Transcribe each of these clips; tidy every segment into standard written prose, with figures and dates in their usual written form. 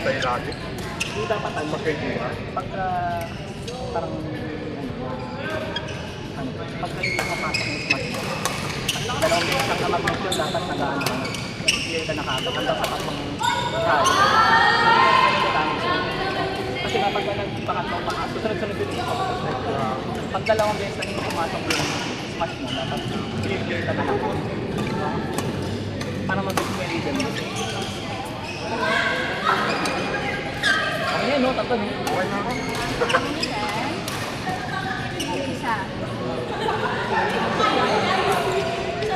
patay lagi. Hindi dapat ang mag-review. Pagka parang pagka hindi mapasok yung smart mo. Dalawang beses ang mag-review dapat nag-ano. Clear ka na kagad. Hanggang sa tatlong tao. Kasi kapag nagpakatlong paka, susunod-sunod yun yung pag-subscribe ko. Pag dalawang beses na hindi pumasok yung smart mo, dapat clear ka na kagad. Para mag-review yung reason mo. Ayan, no? Tatlo, no? Okay na ako. Isa.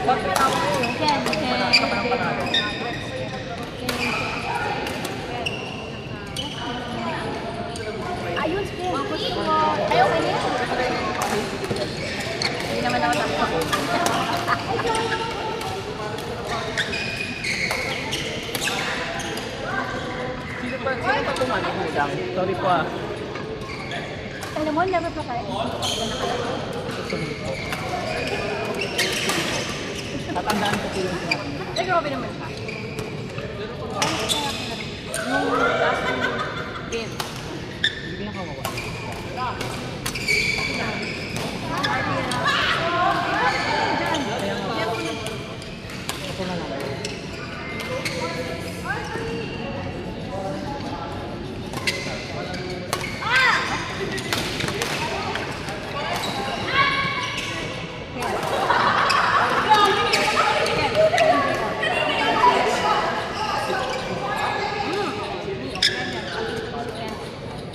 Bakit tawag ko? Ken. Ayun, Ken. Ayaw ka niya? Hindi naman ako tapos. Sino pa tumano? Sorry po ah. Alam mo, never pa kayo. Susunod po. Tatandaan ko po yung sinabi. Ay, grabe naman siya. Nung last game. Hindi na kawawa. Ako na lang.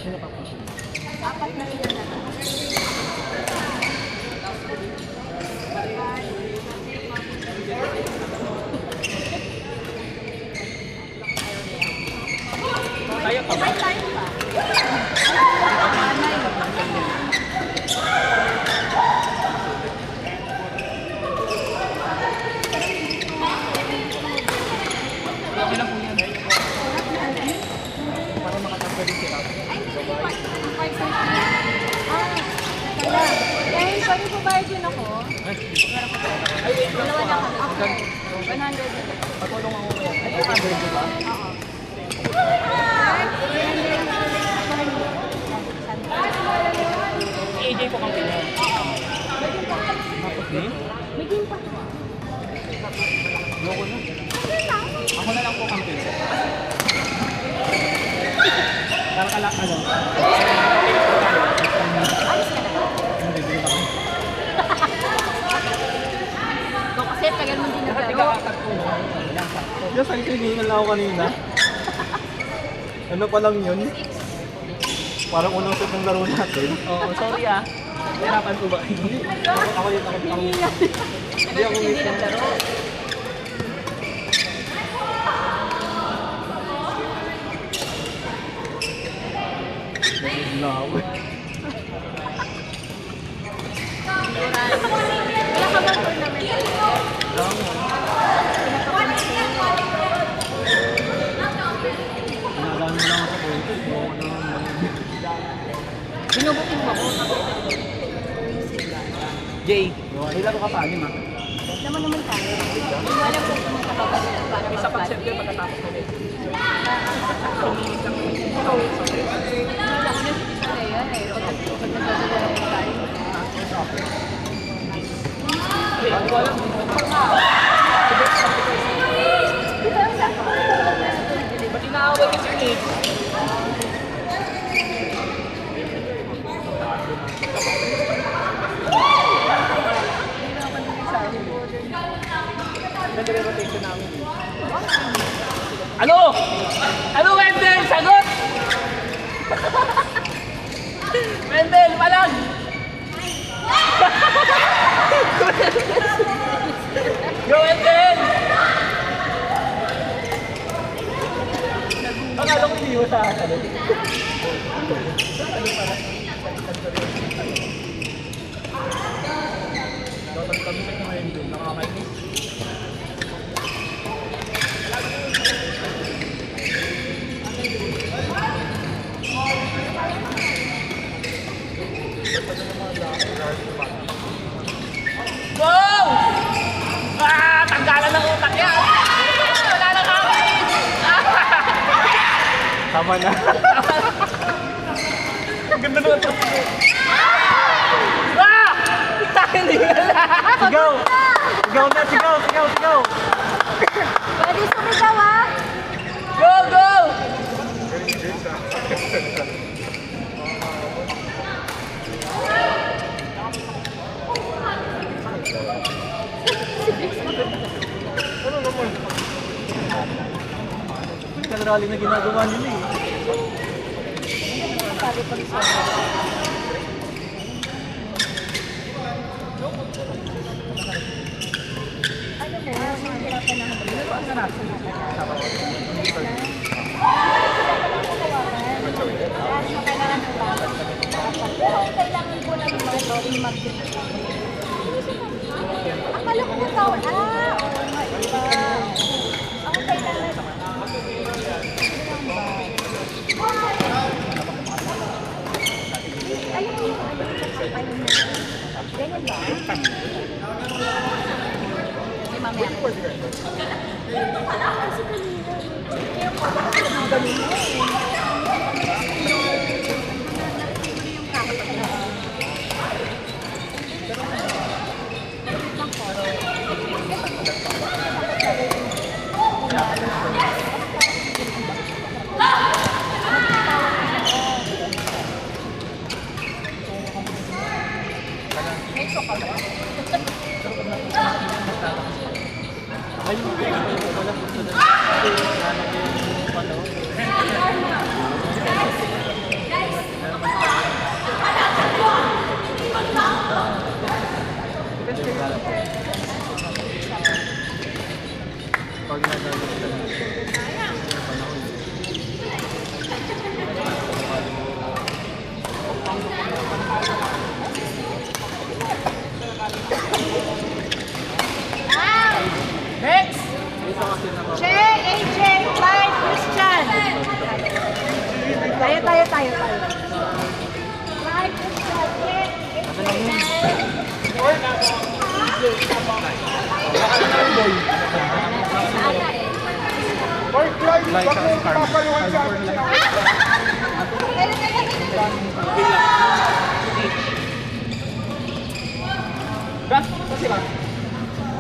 Sino pa po? Apat na sila na. Kaya pa ba? May time pa. Okay lang po yan. Para makatagpalin si Rafa. Ay, hindi ko pa. Tala. Dahil pwede po bayad yun ako. Dalawa na kami. 100. Patulong ako kayo. Ay, 200 di ba? Oo. AJ po kang pinag. Tapos din? May game pa. Loko na. Ako na lang po kang pinag. Kalak ano? Alis ka na. Hindi, hindi ba? Ito kasi tagal mo din Dapat naglaro. ikakatag ko. Yes, ang tiningan lang ako kanina. Ano pa lang yun? Parang unang set ng laro natin. Oo, sorry ah. Hirapan ko ba? Hindi. Ako yun, ako yun. Hindi ako Hindi mismo. naglaro. Naglaw. Wala ka bang tournament? Pinagano lang ako. Oo naman. Binubuking mo ko. Jay, may laro ka pa, anim ah. Naman tayo. Hindi ko alam kung kung kapapalitan para Isa pang magbalik. server pagkatapos natin. Wala ko na si Tita Lea eh. Pag nagdadala ng tayo. Hindi ko alam. Ba't inaaway ko si Nate? Nagre-rotation namin. Ano? Ano, Wendell? Sagot! Wendell, palag! Go, Wendell! Akala ko hindi mo sa akin. Dapat kami sa ngayon doon, nakakainis. Wow! Ah! Tanggalan ng utak yan! Wala nang akin! Tama na. Ang ganda naman ito. Hindi na. Sigaw! Sigaw na, sigaw, sigaw, sigaw! Pwede sumigaw ah! Go, go! Ano naman? Physical rally na ginagawa nila eh. Sabi ko sa ano mo, mahirapan na ako. Ang sarap. Kailangan ko na akala ko yung tawag. Oo nga, iba. Ako kailangan. Ayun mo, ayun mo. Ganyan ba? Ay, mamaya. Kasi kanina. Kaya mo, bakit ang galing mo Next! Che, AJ, Clyde, Christian. Tayo. Clyde, Christian,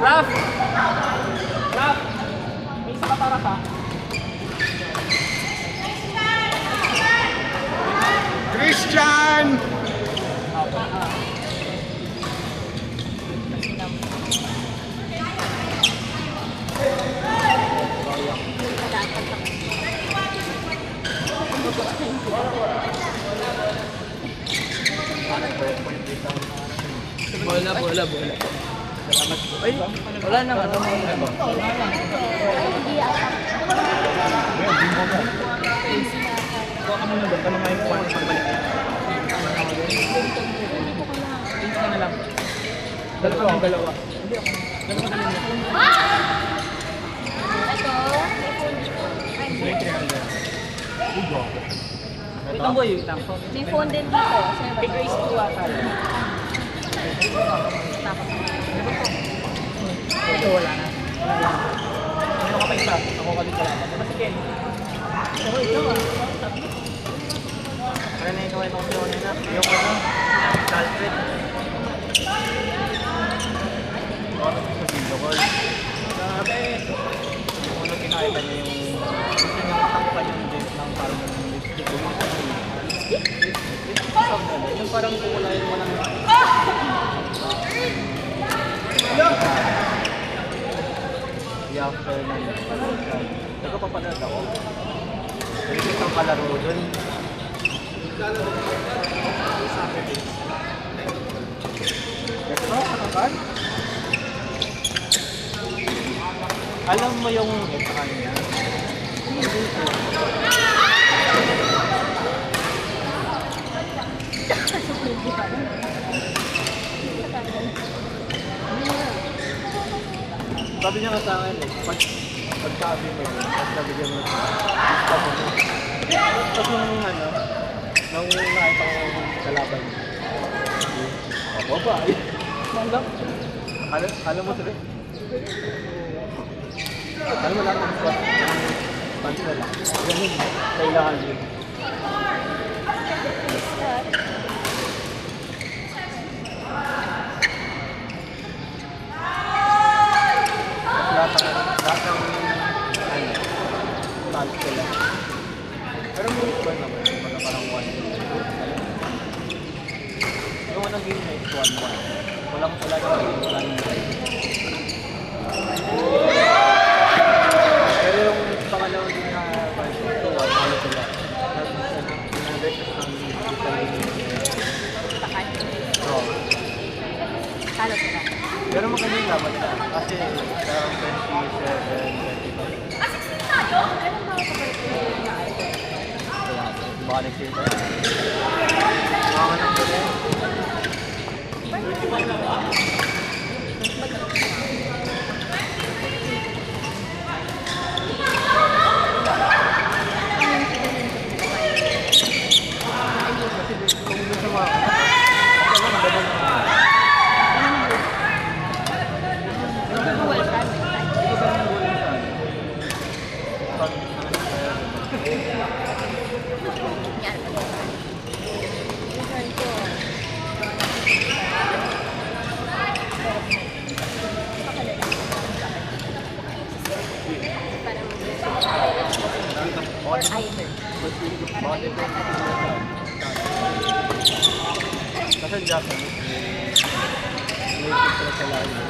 Raf! May isa ka para ka. Christian! Bola. Ay, wala nang ano. Kuha ka muna doon. Tanong nga yung kuha ng pagbalik. Pinch ka na lang. Dalawa. Hindi ako. Dalawa na lang. Wait lang boy. May phone din dito. Kay Grace po ata. Ito wala na. Ano ka pa isa? Ako kalit ka lang. Ano si Ken? Ako ito ah. Kaya na ikaw itong siya na. Yung ano? Salted. Ito sa video call. Sabi. Yung ano kinakita niya yung gusto niya matangkan yung date ng parang lipstick. Yung parang wala yung walang after ng nagpapanood ako. Nagigit ang kalaro dun. Alam mo yung sa kanya? Sabi niya nga sa akin eh, pagsabi mo yun, pagsabi niya mo, tapos yung ano, nung nakita ko yung kalaban niya, babae. Manggap. Alam mo sabi? Alam mo lang ang spot, Cancel lang. Ganun. Kailangan yun. Lahat ng lahat sila. Pero may score naman. Mga parang 1. Yung unang game na is 1-1. Walang wala nang pero yung pangalawang game na version 2, ano sila? Versus ng Takan. Oo. Talo sila. Pero maganda yung laban nila. Kasi parang 27, 25. Kailan ba ako pabalik na idol? Baka next year tayo. Mga nang galing. Or either. Kasi Japanese, related sila sa layo.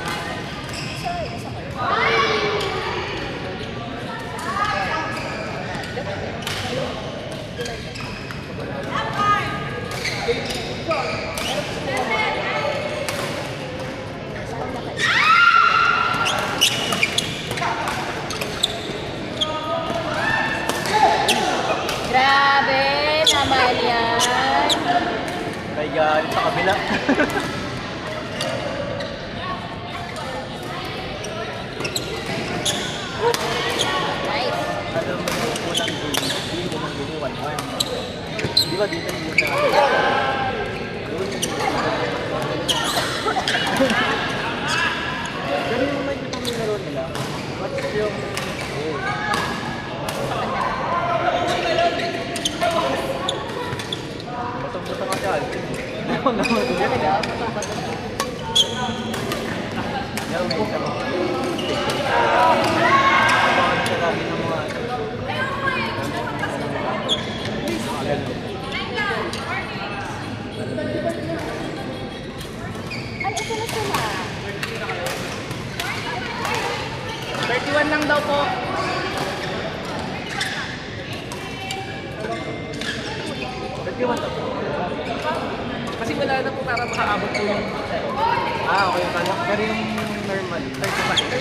Grabe naman yan. Kaya galit sa kabila. Nice. Alam mo yung unang game, yung unang game, 1-1. Di ba dito yung unang Pero yung mga yung nilaro nila, what's yung goal? Batang-batang kasi Alvin. Ano naman doon? Talaga? Bato-bato. Yan, may isa mga siya lagi ng mga Ay, ito na sila. 31 lang daw po. Kasi wala na po para makaabot po yung okay. Pero yung normal, 35.